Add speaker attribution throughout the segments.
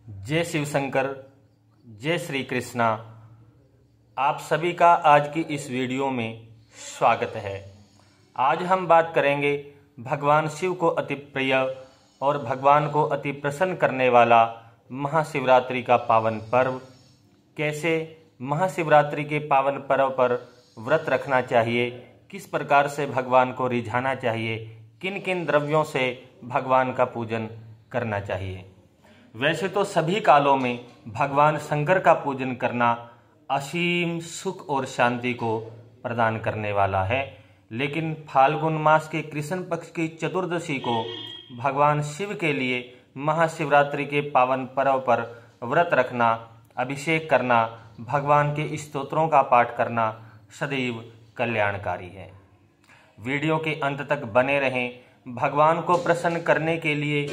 Speaker 1: जय शिव शंकर, जय श्री कृष्णा। आप सभी का आज की इस वीडियो में स्वागत है। आज हम बात करेंगे भगवान शिव को अति प्रिय और भगवान को अति प्रसन्न करने वाला महाशिवरात्रि का पावन पर्व। कैसे महाशिवरात्रि के पावन पर्व पर व्रत रखना चाहिए, किस प्रकार से भगवान को रिझाना चाहिए, किन किन द्रव्यों से भगवान का पूजन करना चाहिए। वैसे तो सभी कालों में भगवान शंकर का पूजन करना असीम सुख और शांति को प्रदान करने वाला है, लेकिन फाल्गुन मास के कृष्ण पक्ष की चतुर्दशी को भगवान शिव के लिए महाशिवरात्रि के पावन पर्व पर व्रत रखना, अभिषेक करना, भगवान के स्तोत्रों का पाठ करना सदैव कल्याणकारी है। वीडियो के अंत तक बने रहें। भगवान को प्रसन्न करने के लिए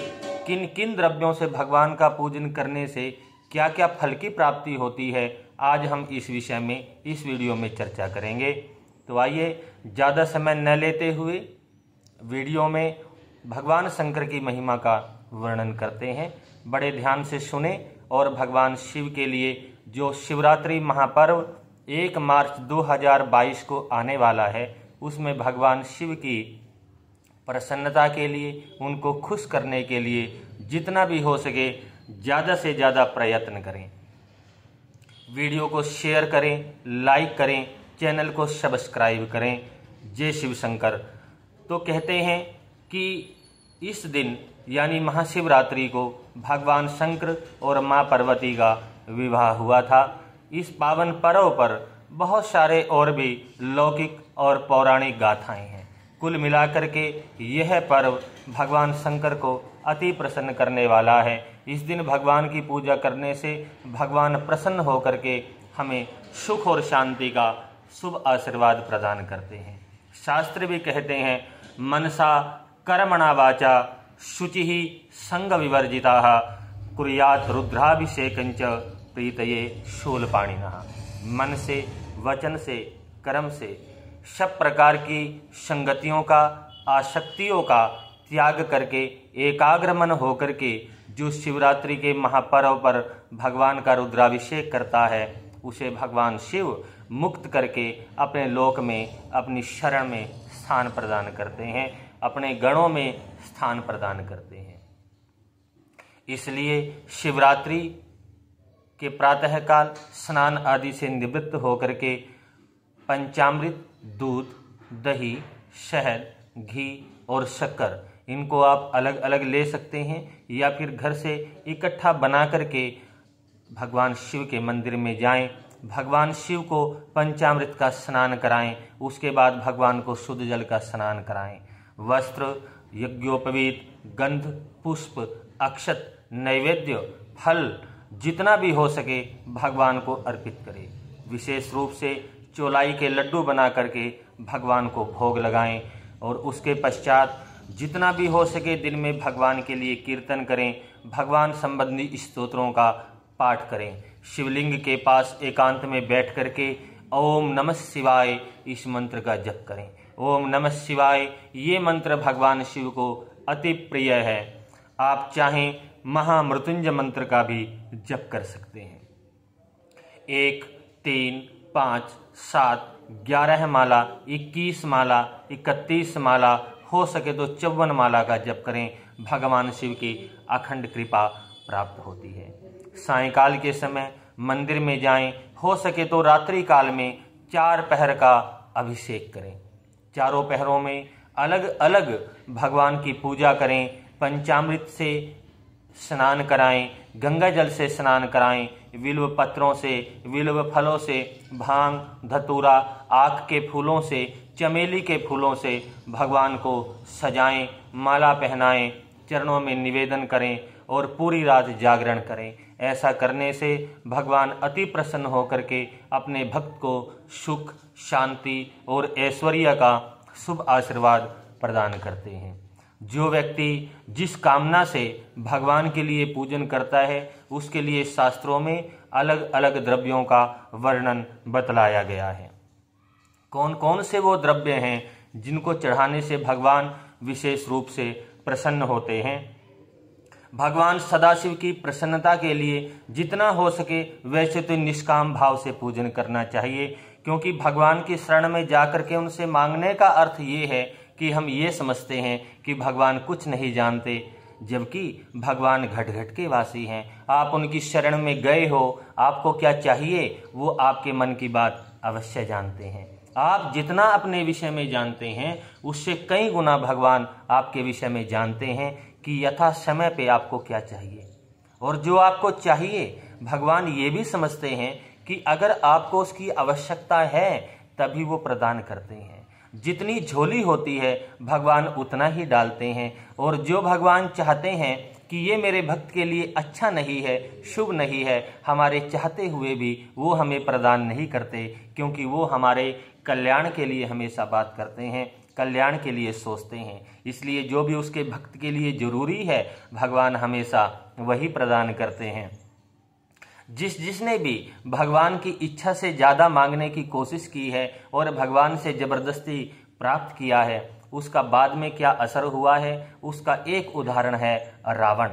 Speaker 1: किन किन द्रव्यों से भगवान का पूजन करने से क्या क्या फल की प्राप्ति होती है, आज हम इस विषय में इस वीडियो में चर्चा करेंगे। तो आइए ज़्यादा समय न लेते हुए वीडियो में भगवान शंकर की महिमा का वर्णन करते हैं। बड़े ध्यान से सुने और भगवान शिव के लिए जो शिवरात्रि महापर्व 1 मार्च 2022 को आने वाला है, उसमें भगवान शिव की प्रसन्नता के लिए, उनको खुश करने के लिए जितना भी हो सके ज़्यादा से ज़्यादा प्रयत्न करें। वीडियो को शेयर करें, लाइक करें, चैनल को सब्सक्राइब करें। जय शिव शंकर। तो कहते हैं कि इस दिन यानी महाशिवरात्रि को भगवान शंकर और माँ पार्वती का विवाह हुआ था। इस पावन पर्व पर बहुत सारे और भी लौकिक और पौराणिक गाथाएं हैं। कुल मिलाकर के यह पर्व भगवान शंकर को अति प्रसन्न करने वाला है। इस दिन भगवान की पूजा करने से भगवान प्रसन्न होकर के हमें सुख और शांति का शुभ आशीर्वाद प्रदान करते हैं। शास्त्र भी कहते हैं, मनसा कर्मणा वाचा शुचिः संग विवर्जिताः कुर्यात् रुद्राभिषेकंच प्रीतये शूलपाणिनः। मन से, वचन से, कर्म से सब प्रकार की संगतियों का, आसक्तियों का त्याग करके एकाग्र मन होकर के जो शिवरात्रि के महापर्व पर भगवान का रुद्राभिषेक करता है, उसे भगवान शिव मुक्त करके अपने लोक में, अपनी शरण में स्थान प्रदान करते हैं, अपने गणों में स्थान प्रदान करते हैं। इसलिए शिवरात्रि के प्रातःकाल स्नान आदि से निवृत्त होकर के पंचामृत, दूध, दही, शहद, घी और शक्कर, इनको आप अलग अलग ले सकते हैं या फिर घर से इकट्ठा बना करके भगवान शिव के मंदिर में जाएं, भगवान शिव को पंचामृत का स्नान कराएं, उसके बाद भगवान को शुद्ध जल का स्नान कराएं। वस्त्र, यज्ञोपवीत, गंध, पुष्प, अक्षत, नैवेद्य, फल जितना भी हो सके भगवान को अर्पित करें। विशेष रूप से चौलाई के लड्डू बना करके भगवान को भोग लगाएं और उसके पश्चात जितना भी हो सके दिन में भगवान के लिए कीर्तन करें, भगवान संबंधी स्तोत्रों का पाठ करें। शिवलिंग के पास एकांत में बैठ करके ओम नमः शिवाय इस मंत्र का जप करें। ओम नमः शिवाय ये मंत्र भगवान शिव को अति प्रिय है। आप चाहें महामृत्युंजय मंत्र का भी जप कर सकते हैं। 1, 3, 5, 7, 11 माला, 21 माला, 31 माला, हो सके तो 54 माला का जप करें। भगवान शिव की अखंड कृपा प्राप्त होती है। सायंकाल के समय मंदिर में जाएं, हो सके तो रात्रि काल में 4 पहर का अभिषेक करें। चारों पहरों में अलग अलग भगवान की पूजा करें, पंचामृत से स्नान कराएं, गंगा जल से स्नान कराएं, विल्व पत्रों से, विल्व फलों से, भांग, धतूरा, आक के फूलों से, चमेली के फूलों से भगवान को सजाएं, माला पहनाएं, चरणों में निवेदन करें और पूरी रात जागरण करें। ऐसा करने से भगवान अति प्रसन्न होकर के अपने भक्त को सुख, शांति और ऐश्वर्य का शुभ आशीर्वाद प्रदान करते हैं। जो व्यक्ति जिस कामना से भगवान के लिए पूजन करता है, उसके लिए शास्त्रों में अलग अलग द्रव्यों का वर्णन बतलाया गया है। कौन कौन से वो द्रव्य हैं जिनको चढ़ाने से भगवान विशेष रूप से प्रसन्न होते हैं। भगवान सदाशिव की प्रसन्नता के लिए जितना हो सके वैसे तो निष्काम भाव से पूजन करना चाहिए, क्योंकि भगवान की शरण में जाकर के उनसे मांगने का अर्थ ये है कि हम ये समझते हैं कि भगवान कुछ नहीं जानते, जबकि भगवान घट घट के वासी हैं। आप उनकी शरण में गए हो, आपको क्या चाहिए वो आपके मन की बात अवश्य जानते हैं। आप जितना अपने विषय में जानते हैं उससे कई गुना भगवान आपके विषय में जानते हैं कि यथा समय पे आपको क्या चाहिए। और जो आपको चाहिए भगवान ये भी समझते हैं कि अगर आपको उसकी आवश्यकता है तभी वो प्रदान करते हैं। जितनी झोली होती है भगवान उतना ही डालते हैं, और जो भगवान चाहते हैं कि ये मेरे भक्त के लिए अच्छा नहीं है, शुभ नहीं है, हमारे चाहते हुए भी वो हमें प्रदान नहीं करते, क्योंकि वो हमारे कल्याण के लिए हमेशा बात करते हैं, कल्याण के लिए सोचते हैं। इसलिए जो भी उसके भक्त के लिए जरूरी है भगवान हमेशा वही प्रदान करते हैं। जिसने भी भगवान की इच्छा से ज़्यादा मांगने की कोशिश की है और भगवान से जबरदस्ती प्राप्त किया है, उसका बाद में क्या असर हुआ है उसका एक उदाहरण है रावण।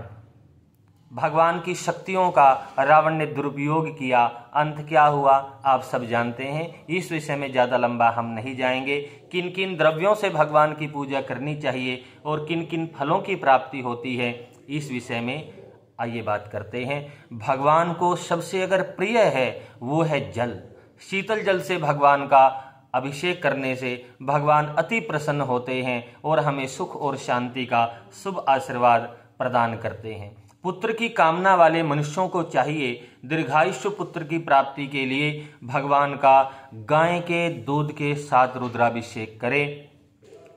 Speaker 1: भगवान की शक्तियों का रावण ने दुरुपयोग किया, अंत क्या हुआ आप सब जानते हैं। इस विषय में ज़्यादा लंबा हम नहीं जाएंगे। किन किन द्रव्यों से भगवान की पूजा करनी चाहिए और किन किन फलों की प्राप्ति होती है, इस विषय में आइए बात करते हैं। भगवान को सबसे अगर प्रिय है वो है जल। शीतल जल से भगवान का अभिषेक करने से भगवान अति प्रसन्न होते हैं और हमें सुख और शांति का शुभ आशीर्वाद प्रदान करते हैं। पुत्र की कामना वाले मनुष्यों को चाहिए दीर्घायुष्य पुत्र की प्राप्ति के लिए भगवान का गाय के दूध के साथ रुद्राभिषेक करें।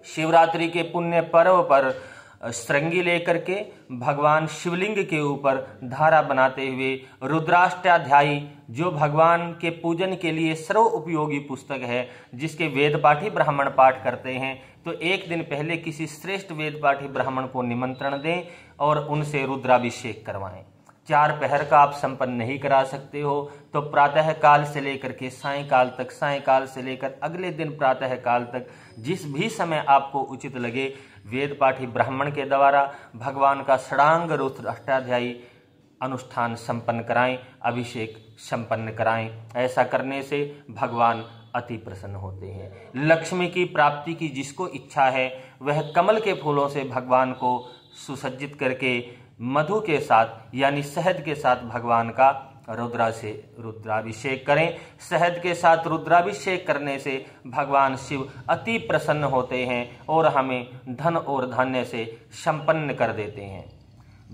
Speaker 1: शिवरात्रि के पुण्य पर्व पर श्रृंगी लेकर के भगवान शिवलिंग के ऊपर धारा बनाते हुए रुद्राष्टाध्यायी, जो भगवान के पूजन के लिए सर्व उपयोगी पुस्तक है, जिसके वेद पाठी ब्राह्मण पाठ करते हैं, तो एक दिन पहले किसी श्रेष्ठ वेद पाठी ब्राह्मण को निमंत्रण दें और उनसे रुद्राभिषेक करवाएं। 4 पहर का आप संपन्न नहीं करा सकते हो तो प्रातः काल से लेकर के सायंकाल तक, सायंकाल से लेकर अगले दिन प्रातः काल तक, जिस भी समय आपको उचित लगे वेद पाठी ब्राह्मण के द्वारा भगवान का षडांग रुद्र अष्टाध्यायी अनुष्ठान संपन्न कराएं, अभिषेक संपन्न कराएं। ऐसा करने से भगवान अति प्रसन्न होते हैं। लक्ष्मी की प्राप्ति की जिसको इच्छा है वह कमल के फूलों से भगवान को सुसज्जित करके मधु के साथ यानी शहद के साथ भगवान का रुद्राभिषेक करें। शहद के साथ रुद्राभिषेक करने से भगवान शिव अति प्रसन्न होते हैं और हमें धन और धान्य से संपन्न कर देते हैं।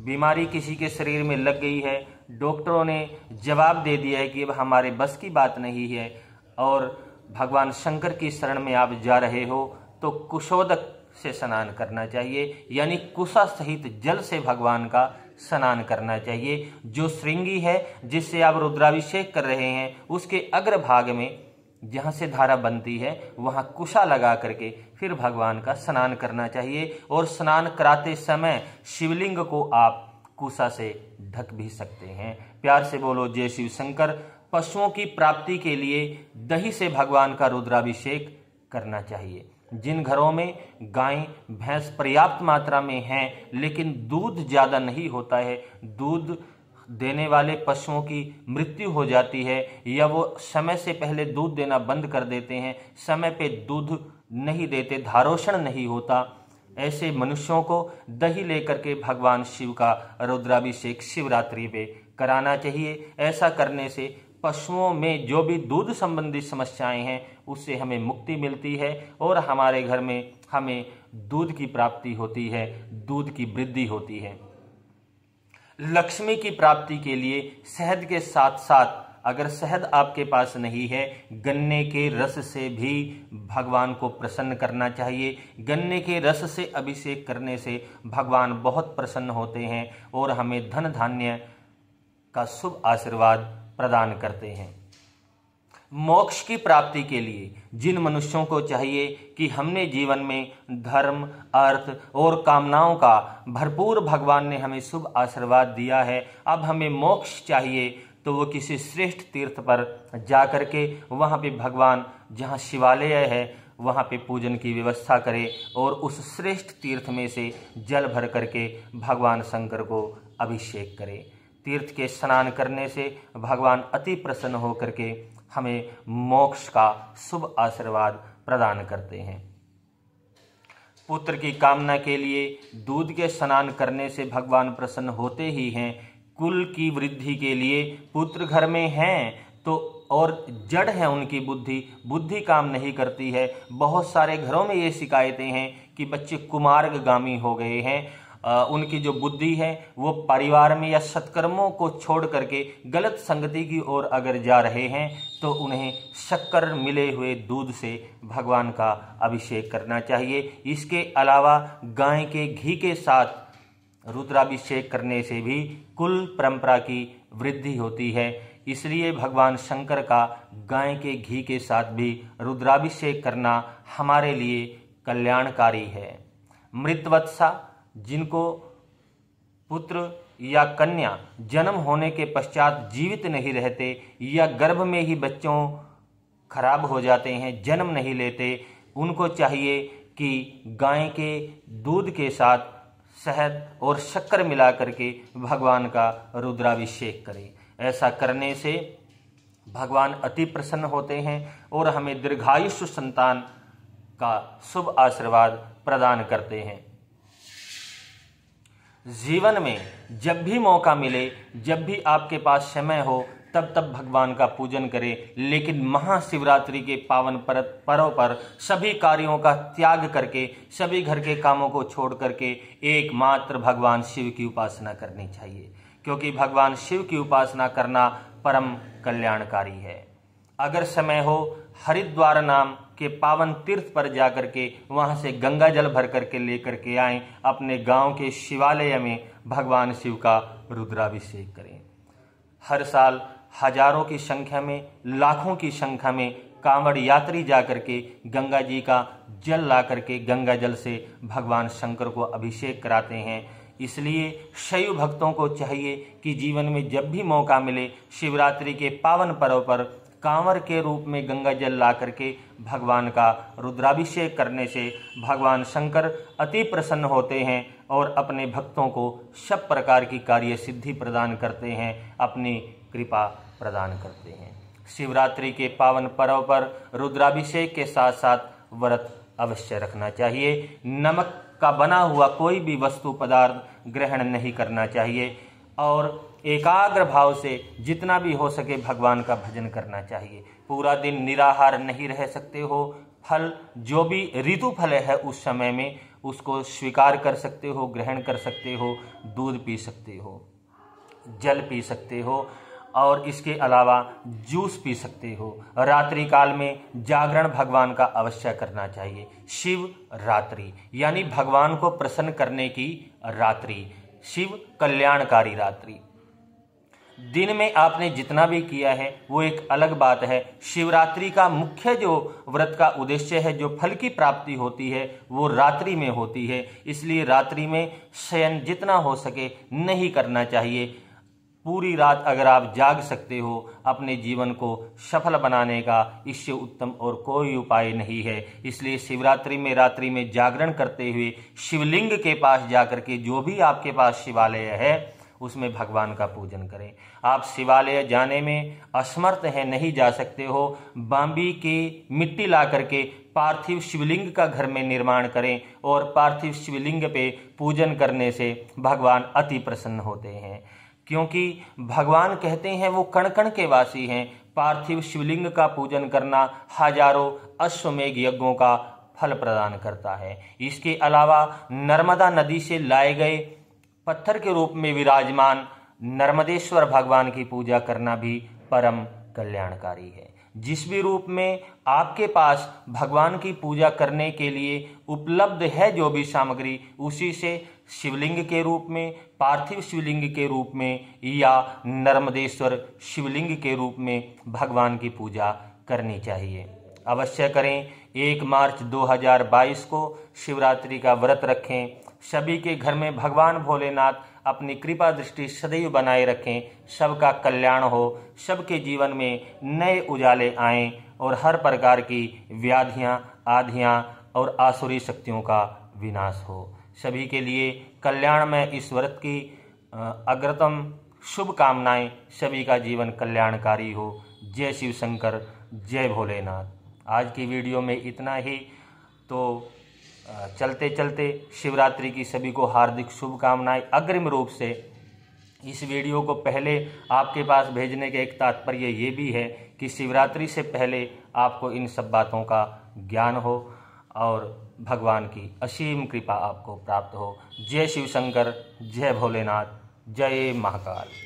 Speaker 1: बीमारी किसी के शरीर में लग गई है, डॉक्टरों ने जवाब दे दिया है कि अब हमारे बस की बात नहीं है और भगवान शंकर की शरण में आप जा रहे हो, तो कुशोदक से स्नान करना चाहिए, यानी कुशा सहित जल से भगवान का स्नान करना चाहिए। जो श्रृंगी है जिससे आप रुद्राभिषेक कर रहे हैं उसके अग्रभाग में जहाँ से धारा बनती है वहाँ कुशा लगा करके फिर भगवान का स्नान करना चाहिए। और स्नान कराते समय शिवलिंग को आप कुशा से ढक भी सकते हैं। प्यार से बोलो जय शिव शंकर। पशुओं की प्राप्ति के लिए दही से भगवान का रुद्राभिषेक करना चाहिए। जिन घरों में गाय भैंस पर्याप्त मात्रा में हैं लेकिन दूध ज़्यादा नहीं होता है, दूध देने वाले पशुओं की मृत्यु हो जाती है या वो समय से पहले दूध देना बंद कर देते हैं, समय पे दूध नहीं देते, धारोषण नहीं होता, ऐसे मनुष्यों को दही लेकर के भगवान शिव का रुद्राभिषेक शिवरात्रि पे कराना चाहिए। ऐसा करने से पशुओं में जो भी दूध संबंधी समस्याएं हैं उससे हमें मुक्ति मिलती है और हमारे घर में हमें दूध की प्राप्ति होती है, दूध की वृद्धि होती है। लक्ष्मी की प्राप्ति के लिए शहद के साथ साथ, अगर शहद आपके पास नहीं है, गन्ने के रस से भी भगवान को प्रसन्न करना चाहिए। गन्ने के रस से अभिषेक करने से भगवान बहुत प्रसन्न होते हैं और हमें धन धान्य का शुभ आशीर्वाद प्रदान करते हैं। मोक्ष की प्राप्ति के लिए जिन मनुष्यों को चाहिए कि हमने जीवन में धर्म, अर्थ और कामनाओं का भरपूर भगवान ने हमें शुभ आशीर्वाद दिया है, अब हमें मोक्ष चाहिए, तो वो किसी श्रेष्ठ तीर्थ पर जा करके वहाँ पे भगवान जहाँ शिवालय है वहाँ पे पूजन की व्यवस्था करें और उस श्रेष्ठ तीर्थ में से जल भर करके भगवान शंकर को अभिषेक करें। तीर्थ के स्नान करने से भगवान अति प्रसन्न होकर के हमें मोक्ष का शुभ आशीर्वाद प्रदान करते हैं। पुत्र की कामना के लिए दूध के स्नान करने से भगवान प्रसन्न होते ही हैं। कुल की वृद्धि के लिए पुत्र घर में हैं तो और जड़ है उनकी बुद्धि काम नहीं करती है। बहुत सारे घरों में ये शिकायतें हैं कि बच्चे कुमार्गामी हो गए हैं। उनकी जो बुद्धि है वो परिवार में या सत्कर्मों को छोड़ करके गलत संगति की ओर अगर जा रहे हैं तो उन्हें शक्कर मिले हुए दूध से भगवान का अभिषेक करना चाहिए। इसके अलावा गाय के घी के साथ रुद्राभिषेक करने से भी कुल परंपरा की वृद्धि होती है। इसलिए भगवान शंकर का गाय के घी के साथ भी रुद्राभिषेक करना हमारे लिए कल्याणकारी है। मृतवत्सा, जिनको पुत्र या कन्या जन्म होने के पश्चात जीवित नहीं रहते या गर्भ में ही बच्चों खराब हो जाते हैं, जन्म नहीं लेते, उनको चाहिए कि गाय के दूध के साथ शहद और शक्कर मिला करके भगवान का रुद्राभिषेक करें। ऐसा करने से भगवान अति प्रसन्न होते हैं और हमें दीर्घायुष्य संतान का शुभ आशीर्वाद प्रदान करते हैं। जीवन में जब भी मौका मिले, जब भी आपके पास समय हो, तब तब भगवान का पूजन करें। लेकिन महाशिवरात्रि के पावन पर्व पर सभी कार्यों का त्याग करके, सभी घर के कामों को छोड़ करके एकमात्र भगवान शिव की उपासना करनी चाहिए, क्योंकि भगवान शिव की उपासना करना परम कल्याणकारी है। अगर समय हो, हरिद्वार नाम के पावन तीर्थ पर जाकर के वहां से गंगा जल भर करके लेकर के आएं, अपने गांव के शिवालय में भगवान शिव का रुद्राभिषेक करें। हर साल हजारों की संख्या में, लाखों की संख्या में कांवड़ यात्री जाकर के गंगा जी का जल ला करके गंगा जल से भगवान शंकर को अभिषेक कराते हैं। इसलिए शैव भक्तों को चाहिए कि जीवन में जब भी मौका मिले, शिवरात्रि के पावन पर्व पर कांवर के रूप में गंगा जल ला करके भगवान का रुद्राभिषेक करने से भगवान शंकर अति प्रसन्न होते हैं और अपने भक्तों को सब प्रकार की कार्य सिद्धि प्रदान करते हैं, अपनी कृपा प्रदान करते हैं। शिवरात्रि के पावन पर्व पर रुद्राभिषेक के साथ साथ व्रत अवश्य रखना चाहिए। नमक का बना हुआ कोई भी वस्तु पदार्थ ग्रहण नहीं करना चाहिए और एकाग्र भाव से जितना भी हो सके भगवान का भजन करना चाहिए। पूरा दिन निराहार नहीं रह सकते हो। फल, जो भी ऋतु फल है उस समय में उसको स्वीकार कर सकते हो, ग्रहण कर सकते हो। दूध पी सकते हो, जल पी सकते हो और इसके अलावा जूस पी सकते हो। रात्रि काल में जागरण भगवान का अवश्य करना चाहिए। शिव रात्रि यानी भगवान को प्रसन्न करने की रात्रि, शिव कल्याणकारी रात्रि। दिन में आपने जितना भी किया है वो एक अलग बात है। शिवरात्रि का मुख्य जो व्रत का उद्देश्य है, जो फल की प्राप्ति होती है, वो रात्रि में होती है। इसलिए रात्रि में शयन जितना हो सके नहीं करना चाहिए। पूरी रात अगर आप जाग सकते हो, अपने जीवन को सफल बनाने का इससे उत्तम और कोई उपाय नहीं है। इसलिए शिवरात्रि में रात्रि में जागरण करते हुए शिवलिंग के पास जाकर के, जो भी आपके पास शिवालय है, उसमें भगवान का पूजन करें। आप शिवालय जाने में असमर्थ हैं, नहीं जा सकते हो, बांबी की मिट्टी ला करके पार्थिव शिवलिंग का घर में निर्माण करें और पार्थिव शिवलिंग पे पूजन करने से भगवान अति प्रसन्न होते हैं। क्योंकि भगवान कहते हैं वो कण कण के वासी हैं। पार्थिव शिवलिंग का पूजन करना हजारों अश्वमेघ यज्ञों का फल प्रदान करता है। इसके अलावा नर्मदा नदी से लाए गए पत्थर के रूप में विराजमान नर्मदेश्वर भगवान की पूजा करना भी परम कल्याणकारी है। जिस भी रूप में आपके पास भगवान की पूजा करने के लिए उपलब्ध है जो भी सामग्री, उसी से शिवलिंग के रूप में, पार्थिव शिवलिंग के रूप में या नर्मदेश्वर शिवलिंग के रूप में भगवान की पूजा करनी चाहिए। अवश्य करें। 1 मार्च 2022 को शिवरात्रि का व्रत रखें। सभी के घर में भगवान भोलेनाथ अपनी कृपा दृष्टि सदैव बनाए रखें। सबका कल्याण हो, सबके जीवन में नए उजाले आएं और हर प्रकार की व्याधियां, आधियां और आसुरी शक्तियों का विनाश हो। सभी के लिए कल्याण में इस व्रत की अग्रतम शुभकामनाएं। सभी का जीवन कल्याणकारी हो। जय शिव शंकर, जय भोलेनाथ। आज की वीडियो में इतना ही। तो चलते चलते शिवरात्रि की सभी को हार्दिक शुभकामनाएं। अग्रिम रूप से इस वीडियो को पहले आपके पास भेजने का एक तात्पर्य ये भी है कि शिवरात्रि से पहले आपको इन सब बातों का ज्ञान हो और भगवान की असीम कृपा आपको प्राप्त हो। जय शिव शंकर, जय भोलेनाथ, जय महाकाल।